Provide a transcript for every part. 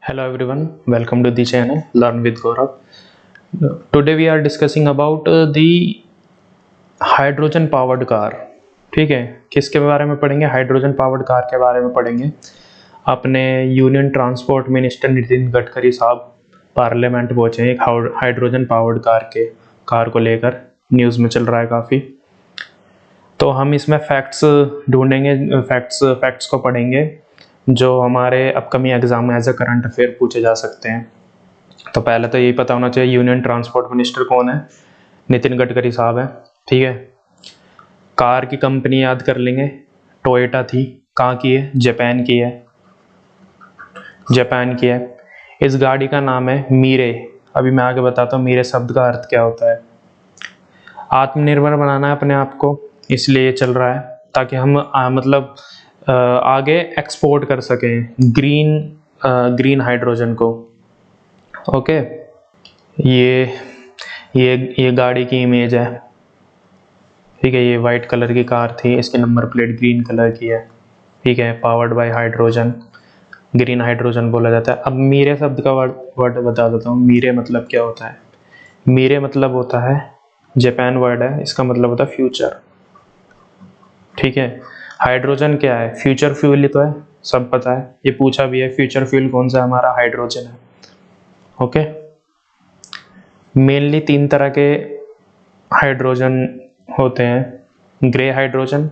Hello everyone, welcome to the channel Learn with Gaurav. Today we are discussing about the hydrogen powered car. ठीक है, किसके बारे में पढ़ेंगे? हाइड्रोजन पावर्ड कार के बारे में पढ़ेंगे। अपने union transport minister Nitin Gadkari साहब पार्लियामेंट पहुंचे हैं एक हाइड्रोजन पावर्ड कार को लेकर, न्यूज़ में चल रहा है काफ़ी। तो हम इसमें फैक्ट्स ढूंढेंगे, फैक्ट्स को पढ़ेंगे जो हमारे अपकमिंग एग्जाम में एज अ करंट अफेयर पूछे जा सकते हैं। तो पहले तो यही पता होना चाहिए यूनियन ट्रांसपोर्ट मिनिस्टर कौन है? नितिन गडकरी साहब है। ठीक है, कार की कंपनी याद कर लेंगे, टोयोटा थी। कहाँ की है? जापान की है, जापान की है। इस गाड़ी का नाम है मीरे। अभी मैं आगे बताता हूँ मीरे शब्द का अर्थ क्या होता है। आत्मनिर्भर बनाना है अपने आप को, इसलिए ये चल रहा है ताकि हम आगे एक्सपोर्ट कर सकें ग्रीन हाइड्रोजन को। ओके, ये गाड़ी की इमेज है। ठीक है, ये वाइट कलर की कार थी, इसकी नंबर प्लेट ग्रीन कलर की है। ठीक है, powered by hydrogen, green hydrogen बोला जाता है। अब मीरे शब्द का वर्ड बता देता हूँ। मीरे मतलब क्या होता है? मीरे मतलब होता है, जापान वर्ड है, इसका मतलब होता है फ्यूचर। ठीक है, हाइड्रोजन क्या है? फ्यूचर फ्यूल ही तो है, सब पता है। ये पूछा भी है, फ्यूचर फ्यूल कौन सा? हमारा हाइड्रोजन है। ओके, मेनली 3 तरह के हाइड्रोजन होते हैं, ग्रे हाइड्रोजन,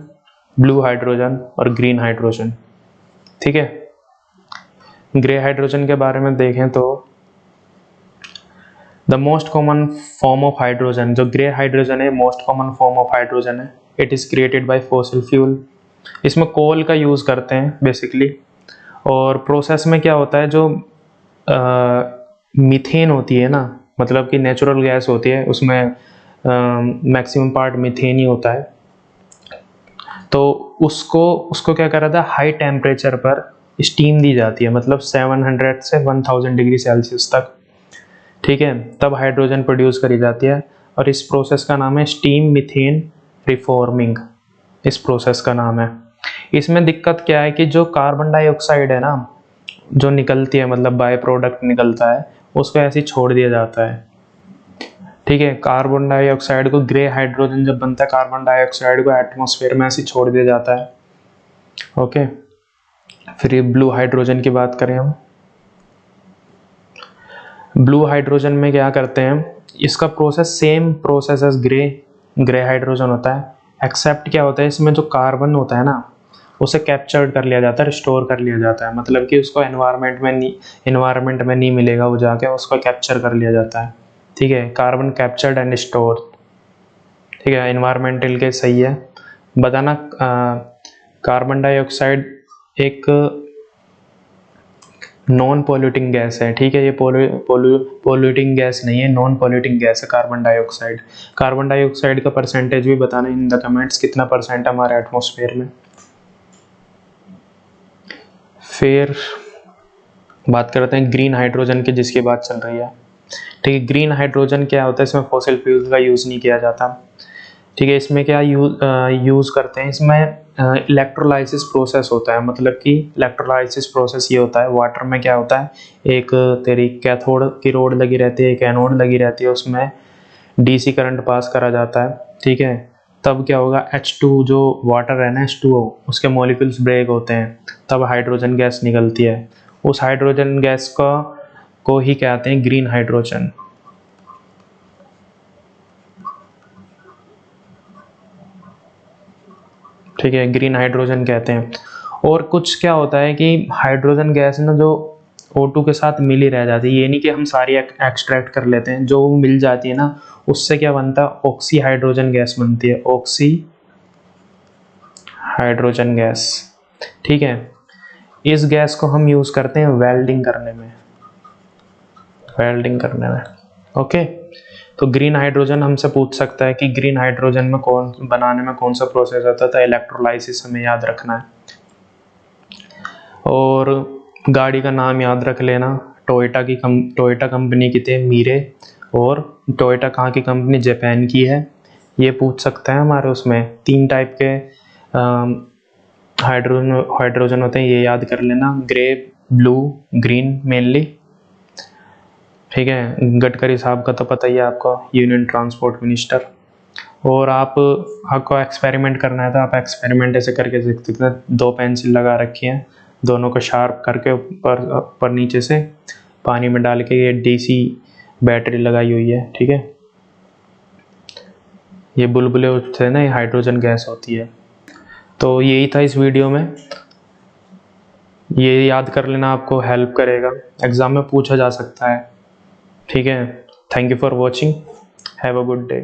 ब्लू हाइड्रोजन और ग्रीन हाइड्रोजन। ठीक है, ग्रे हाइड्रोजन के बारे में देखें तो the most common form of hydrogen, जो ग्रे हाइड्रोजन है, most common form of hydrogen है। It is created by fossil fuel. इसमें कोल का यूज़ करते हैं बेसिकली। और प्रोसेस में क्या होता है, जो मीथेन होती है ना, मतलब कि नेचुरल गैस होती है, उसमें मैक्सिमम पार्ट मीथेन ही होता है। तो उसको क्या करा था, हाई टेम्परेचर पर स्टीम दी जाती है, मतलब 700 से 1000 डिग्री सेल्सियस तक। ठीक है, तब हाइड्रोजन प्रोड्यूस करी जाती है और इस प्रोसेस का नाम है स्टीम मीथेन रिफॉर्मिंग। इस प्रोसेस का नाम है। इसमें दिक्कत क्या है कि जो कार्बन डाइऑक्साइड है ना, जो निकलती है, मतलब बाय प्रोडक्ट निकलता है, उसको ऐसे ही छोड़ दिया जाता है। ठीक है, कार्बन डाइऑक्साइड को, ग्रे हाइड्रोजन जब बनता है, कार्बन डाइऑक्साइड को एटमॉस्फेयर में ऐसे ही छोड़ दिया जाता है। ओके, फिर ये ब्लू हाइड्रोजन की बात करें हम। ब्लू हाइड्रोजन में क्या करते हैं, इसका process same process as grey hydrogen होता है, एक्सेप्ट क्या होता है, इसमें जो कार्बन होता है ना, उसे कैप्चर्ड कर लिया जाता है, स्टोर कर लिया जाता है। मतलब कि उसको एनवायरनमेंट में नहीं मिलेगा, वो जाके उसको कैप्चर कर लिया जाता है। ठीक है, कार्बन कैप्चर्ड एंड स्टोर। ठीक है, एनवायरमेंटल के सही है बताना। कार्बन डाइऑक्साइड एक नॉन पॉल्यूटिंग गैस है। ठीक है, ये पॉल्यूटिंग गैस नहीं है, नॉन पॉल्यूटिंग गैस है कार्बन डाइऑक्साइड। कार्बन डाइऑक्साइड का परसेंटेज भी बताना इन द कमेंट्स, कितना परसेंट हमारे एटमॉस्फेयर में। फिर बात करते हैं ग्रीन हाइड्रोजन की, जिसकी बात चल रही है। ठीक है, ग्रीन हाइड्रोजन क्या होता है, इसमें फॉसिल फ्यूल का यूज़ नहीं किया जाता। ठीक है, इसमें क्या यूज़ करते हैं, इसमें इलेक्ट्रोलाइसिस प्रोसेस होता है। मतलब कि इलेक्ट्रोलाइसिस प्रोसेस ये होता है, वाटर में क्या होता है, एक तेरी कैथोड की रोड लगी रहती है, एक एनोड लगी रहती है, उसमें डीसी करंट पास करा जाता है। ठीक है, तब क्या होगा, H2 जो वाटर है ना, H2O, उसके मॉलिक्यूल्स ब्रेक होते हैं, तब हाइड्रोजन गैस निकलती है। उस हाइड्रोजन गैस को ही कहते हैं ग्रीन हाइड्रोजन। ठीक है, ग्रीन हाइड्रोजन कहते हैं। और कुछ क्या होता है कि हाइड्रोजन गैस ना, जो O2 के साथ मिल ही रह जाती है, ये नहीं कि हम सारी एक्सट्रैक्ट कर लेते हैं, जो मिल जाती है ना, उससे क्या बनता है, ऑक्सी हाइड्रोजन गैस बनती है, ऑक्सी हाइड्रोजन गैस। ठीक है, इस गैस को हम यूज करते हैं वेल्डिंग करने में। ओके, तो ग्रीन हाइड्रोजन हमसे पूछ सकता है कि ग्रीन हाइड्रोजन में बनाने में कौन सा प्रोसेस होता है, तो इलेक्ट्रोलाइसिस हमें याद रखना है। और गाड़ी का नाम याद रख लेना, टोयोटा कंपनी की थी मीरे। और टोयोटा कहाँ की कंपनी? जापान की है। ये पूछ सकता है हमारे उसमें। 3 टाइप के हाइड्रोजन होते हैं, ये याद कर लेना, ग्रे, ब्लू ग्रीन मेनली, ठीक है। गडकरी साहब का तो पता ही है आपको, यूनियन ट्रांसपोर्ट मिनिस्टर। और आपको एक्सपेरिमेंट करना है तो आप एक्सपेरिमेंट ऐसे करके देख सकते हैं। 2 पेंसिल लगा रखी हैं, दोनों को शार्प करके ऊपर नीचे से पानी में डाल के ये डीसी बैटरी लगाई हुई है, ठीक है। ये बुलबुले उठते हैं ना, ये हाइड्रोजन गैस होती है। तो यही था इस वीडियो में, ये याद कर लेना आपको हेल्प करेगा, एग्जाम में पूछा जा सकता है, ठीक है। Thank you for watching, have a good day.